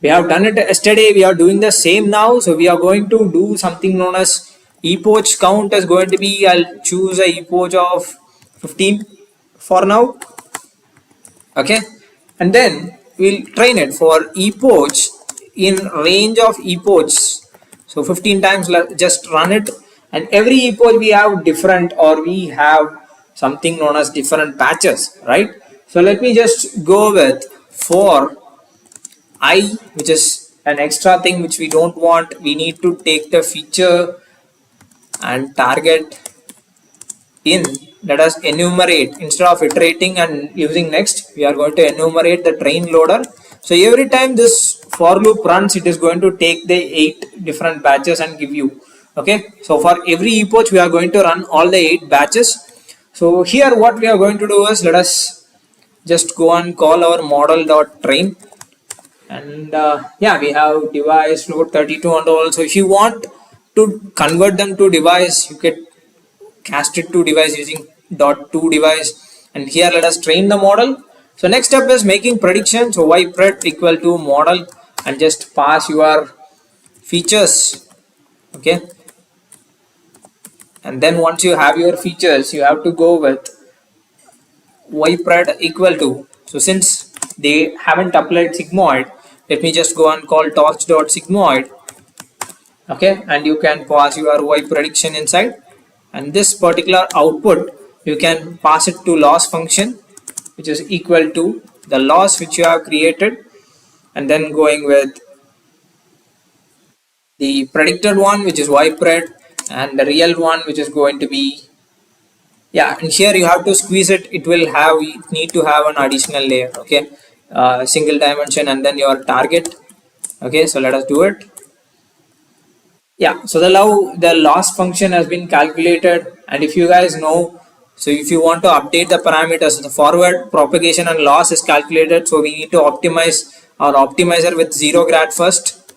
We have done it yesterday, we are doing the same now. So we are going to do something known as epoch count is going to be, I'll choose a epoch of 15 for now. Okay, and then we'll train it for epoch in range of epochs. So 15 times, just run it, and every epoch we have different, or we have something known as different batches, right? So let me just go with for I, which is an extra thing which we don't want. We need to take the feature and target in. Let us enumerate, instead of iterating and using next, we are going to enumerate the train loader. So every time this for loop runs, it is going to take the 8 different batches and give you. Okay, so for every epoch we are going to run all the 8 batches. So here what we are going to do is, let us just go and call our model dot train. And yeah, we have device load 32 and all. So if you want to convert them to device, you can cast it to device using dot to device. And here let us train the model. So next step is making prediction. So ypred equal to model, and just pass your features. Okay, and then once you have your features, you have to go with ypred equal to, so since they haven't applied sigmoid, let me just go and call torch dot sigmoid. Okay, and you can pass your y prediction inside, and this particular output you can pass it to loss function, which is equal to the loss which you have created, and then going with the predicted one, which is ypred, and the real one, which is going to be, yeah, and here you have to squeeze it. It will have, you need to have an additional layer. Okay, single dimension, and then your target. Okay, so let us do it. Yeah, so the loss function has been calculated, and if you guys know, so if you want to update the parameters, the forward propagation and loss is calculated, so we need to optimize our optimizer with 0 grad first,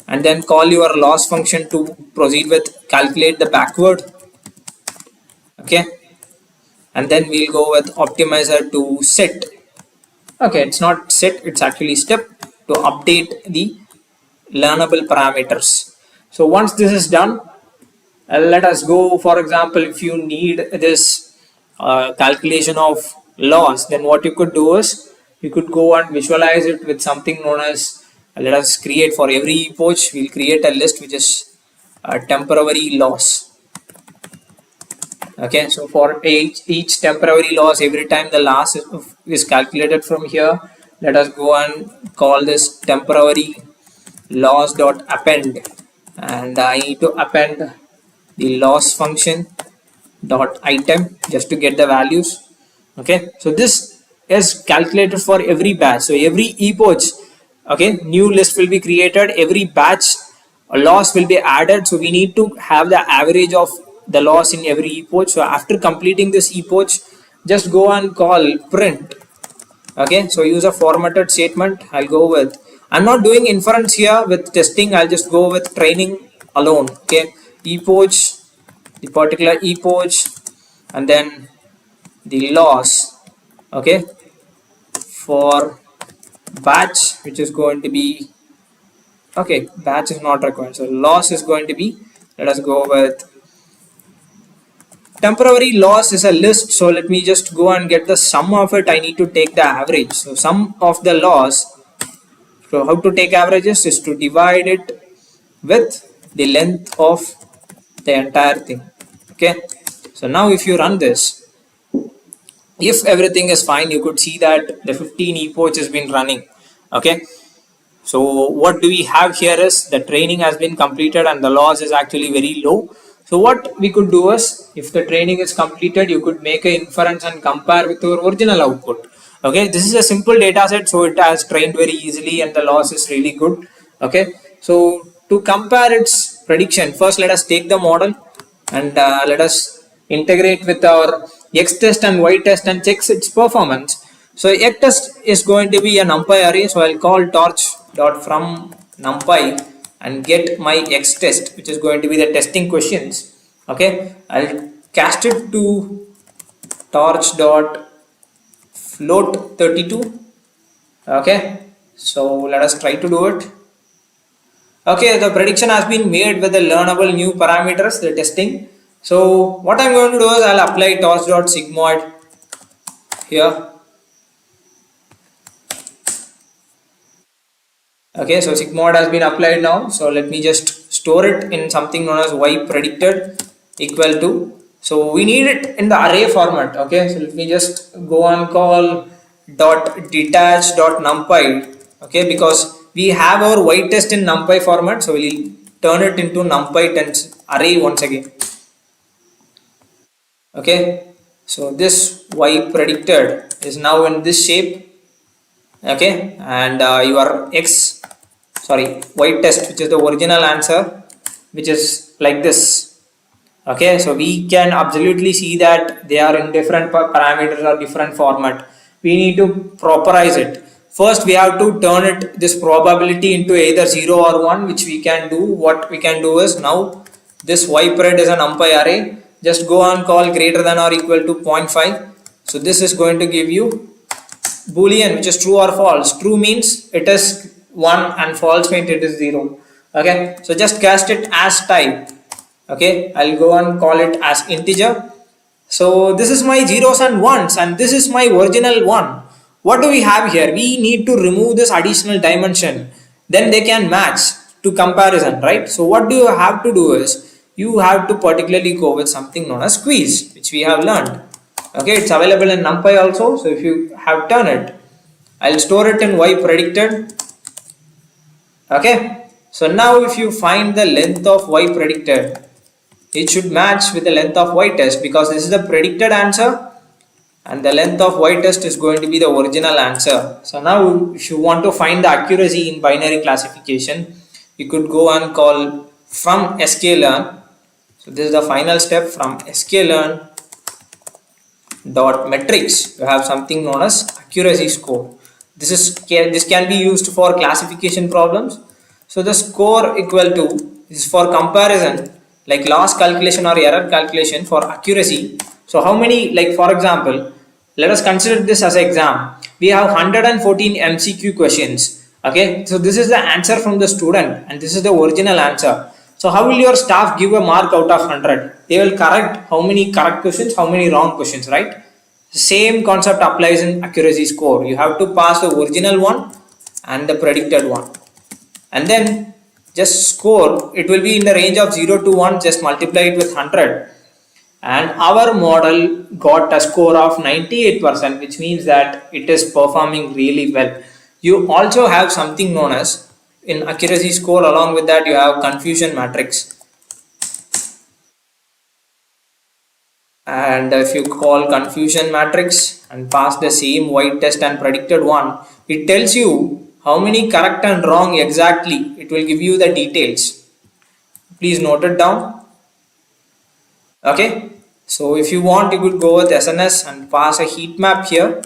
and then call your loss function to proceed with calculate the backward. Okay, and then we'll go with optimizer to set. Okay, it's not set, it's actually step to update the learnable parameters. So once this is done, let us go, for example, if you need this calculation of loss, then what you could do is you could go and visualize it with something known as, let us create for every epoch, we'll create a list which is temporary loss. Okay, so for each temporary loss, every time the loss is calculated from here, let us go and call this temporary loss dot append, and I need to append the loss function dot item just to get the values. Okay, so this is calculated for every batch. So every epoch, okay, new list will be created, every batch a loss will be added, so we need to have the average of the loss in every epoch. So after completing this epoch, just go and call print. Okay, so use a formatted statement. I'll go with, I'm not doing inference here with testing, I'll just go with training alone. Okay, epoch, the particular epoch, and then the loss. Okay, for batch, which is going to be Okay, batch is not required. So loss is going to be, let us go with temporary loss is a list. So let me just go and get the sum of it. I need to take the average. So sum of the loss. So how to take averages is to divide it with the length of the entire thing. Okay. So now if you run this, if everything is fine, you could see that the 15 epochs has been running. Okay. So what do we have here is the training has been completed and the loss is actually very low. So what we could do is, if the training is completed, you could make an inference and compare with your original output. Okay, this is a simple data set, so it has trained very easily and the loss is really good. Okay, so to compare its prediction, first let us take the model and let us integrate with our X test and Y test and check its performance. So X test is going to be a NumPy array. So I'll call torch dot from NumPy and get my X test, which is going to be the testing questions. Okay, I'll cast it to torch dot float 32. Okay, so let us try to do it. Okay, the prediction has been made with the learnable new parameters, the testing. So what I'm going to do is I'll apply torch.sigmoid here. Okay, so sigmoid has been applied now. So let me just store it in something known as y predicted equal to. So we need it in the array format. Okay, so let me just go and call dot detach dot numpy. Okay, because we have our y test in numpy format, so we'll turn it into numpy tens array once again. Okay, so this y predicted is now in this shape. Okay, and your x, sorry, y test, which is the original answer, which is like this. Okay, so we can absolutely see that they are in different parameters or different format. We need to properize it. First we have to turn it, this probability, into either 0 or 1, which we can do. What we can do is, now this y pred is a numpy array, just go and call greater than or equal to 0.5. so this is going to give you boolean, which is true or false. True means it is 1 and false means it is 0. Okay, so just cast it as type. Okay, I'll go and call it as integer. So this is my zeros and ones and this is my original one. What do we have here? We need to remove this additional dimension, then they can match to comparison, right? So what do you have to do is, you have to particularly go with something known as squeeze, which we have learned. Okay, it's available in NumPy also. So if you have done it, I'll store it in y predicted. Okay, so now if you find the length of y predicted, it should match with the length of y test, because this is the predicted answer and the length of y test is going to be the original answer. So now if you want to find the accuracy in binary classification, you could go and call from sklearn. So this is the final step. From sklearn dot metrics, you have something known as accuracy score. This can be used for classification problems. So the score equal to is for comparison, like loss calculation or error calculation for accuracy. So how many, like for example, let us consider this as an exam. We have 114 MCQ questions. Okay, so this is the answer from the student and this is the original answer. So how will your staff give a mark out of 100? They will correct how many correct questions, how many wrong questions, right? Same concept applies in accuracy score. You have to pass the original one and the predicted one. And then just score, it will be in the range of 0 to 1, just multiply it with 100. And our model got a score of 98%, which means that it is performing really well. You also have something known as, in accuracy score, along with that you have confusion matrix. And if you call confusion matrix and pass the same white test and predicted one, it tells you how many correct and wrong exactly. It will give you the details. Please note it down. Okay, so if you want, you could go with SNS and pass a heat map here.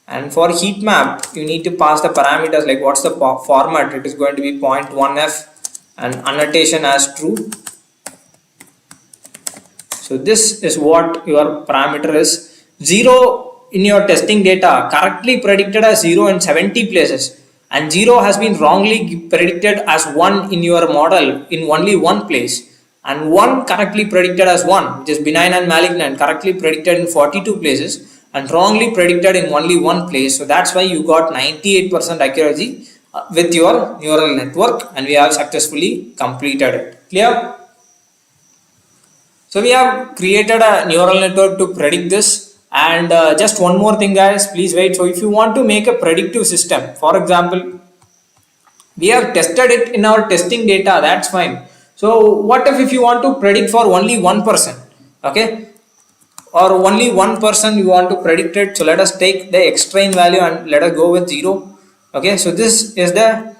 And for heat map, you need to pass the parameters, like what's the format. It is going to be 0.1f and annotation as true. So this is what your parameter is. 0 in your testing data correctly predicted as 0 in 70 places. and 0 has been wrongly predicted as 1 in your model in only one place, and 1 correctly predicted as 1, which is benign and malignant, correctly predicted in 42 places and wrongly predicted in only one place. So that's why you got 98% accuracy with your neural network, and we have successfully completed it. Clear? So we have created a neural network to predict this, and just one more thing guys, please wait. So if you want to make a predictive system, for example, we have tested it in our testing data, that's fine. So what if you want to predict for only one person, okay, or only one person you want to predict it? So let us take the extreme value and let us go with 0. Okay, so this is the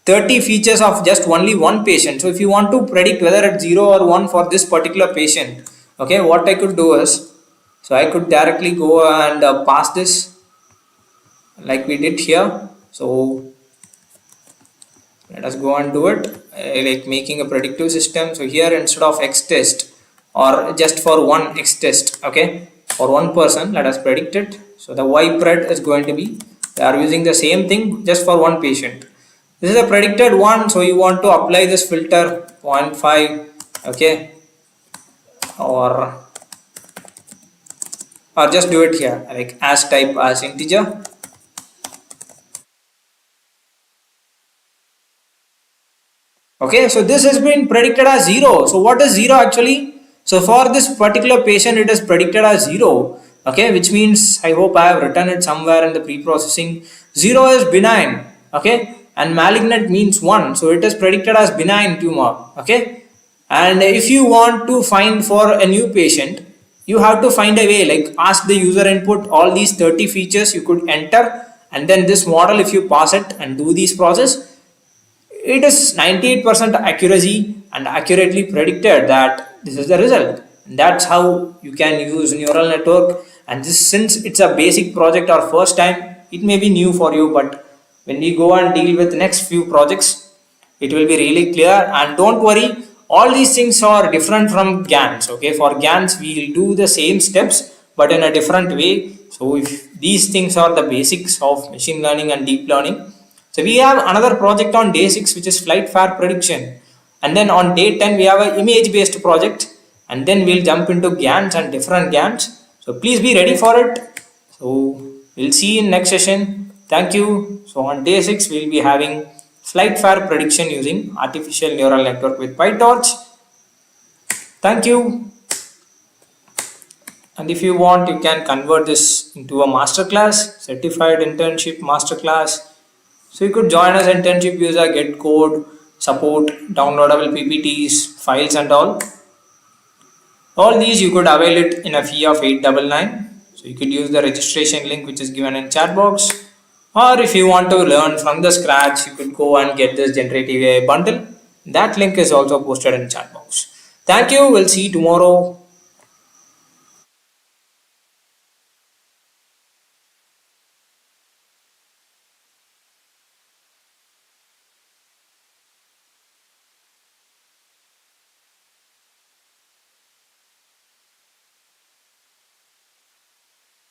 30 features of just only one patient. So if you want to predict whether it's 0 or 1 for this particular patient, okay, what I could do is, so I could directly go and pass this like we did here. So let us go and do it like making a predictive system. So here instead of x test, or just for one x test, okay, for one person, let us predict it. So the y pred is going to be, they are using the same thing just for one patient. This is a predicted one, so you want to apply this filter 0.5, okay, or just do it here like as type as integer. Okay, so this has been predicted as 0. So what is 0 actually? So for this particular patient, it is predicted as 0. Okay, which means, I hope I have written it somewhere in the pre-processing. 0 is benign. Okay, and malignant means 1. So it is predicted as benign tumor. Okay, and if you want to find for a new patient, you have to find a way, like ask the user input all these 30 features you could enter, and then this model, if you pass it and do these process, it is 98% accuracy and accurately predicted that this is the result. And that's how you can use neural network. And this, since it's a basic project or first time, it may be new for you, but when we go and deal with next few projects, it will be really clear. And don't worry, all these things are different from GANs. Okay, for GANs we will do the same steps but in a different way. So if these things are the basics of machine learning and deep learning. So we have another project on day 6, which is flight fare prediction, and then on day 10 we have an image based project, and then we'll jump into GANs and different GANs. So please be ready for it. So we'll see you in next session. Thank you. So on day 6 we'll be having flight fare prediction using artificial neural network with PyTorch. Thank you. And if you want, you can convert this into a masterclass, certified internship masterclass. So you could join us internship user, get code, support, downloadable PPTs, files and all. All these you could avail it in a fee of 899. So you could use the registration link which is given in chat box. Or if you want to learn from the scratch, you could go and get this Generative AI bundle. That link is also posted in chat box. Thank you. We'll see you tomorrow.